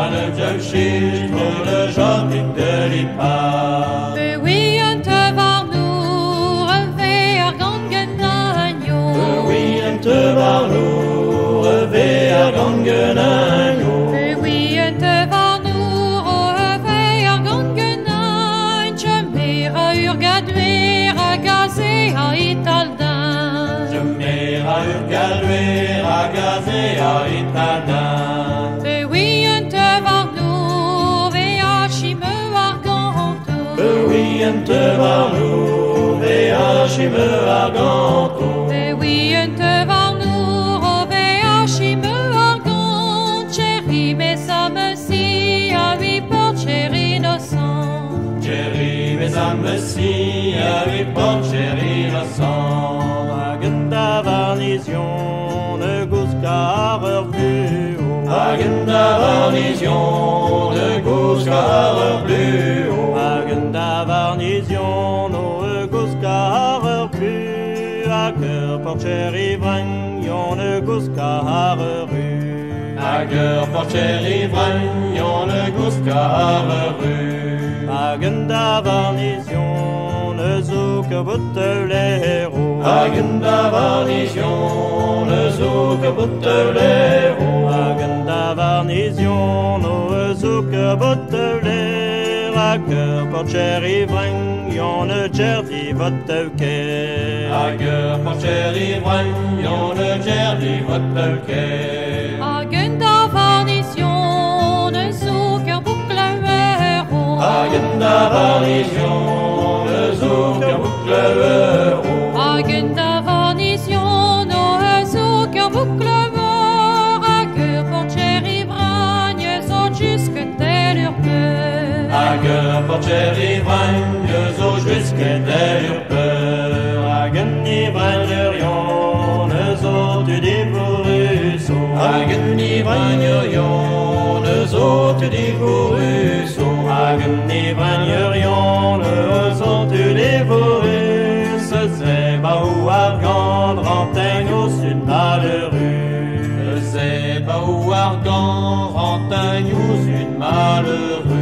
Van een zuidschicht voor de zat ik de lipa. Oui, un te var nous rever gangenagno. Oui, een te var nous rever gangenagno. Oui, un te var nous rever gangenagno. Je m'ai urgaduer a gazé a italdan. Je m'ai urgaduer a gazé a italdan. Oui, un te var nous vea chime arganto. Oui, een te var nous vea chime arganto. Oui, un te var nous vea chime arganto. Chéri, mais ça me si a oui pour chéri innocent. Chéri, mais ça me si a oui pour chéri innocent. Agenda varnition de gouscareur plus haut. Agenda varnition de gouscareur plus haut. Agenda varnition de gouscareur plus à cœur pour chéri vragnon de gouscareur rue. À cœur pour chéri vragnon de gouscareur rue. Agenda varnition de zouk boutelero. Agenda varnition de zouk boutelero. Agenda varnition de zouk boutelero. À cœur pour chéri vragnon de cherdi boutelke. À cœur pour chéri vragnon de cherdi boutelke. Agenda varnition de zouk bouclero. Agenda varnition de zouk bouclero. Agenda varnition de zouk bouclero. À cœur pour chéri vragne saute jusque tel urpeur. À cœur pour chéri vragne saute jusque tel urpeur. Agni vragnerion de saute du bourrusso. Agni vragnerion de saute du bourrusso. Agni vragnerion de saute du bourrusso. C'est Baou Argan, Rantaine au sud malheureux. C'est Baou Argan, Rantaine au sud malheureux.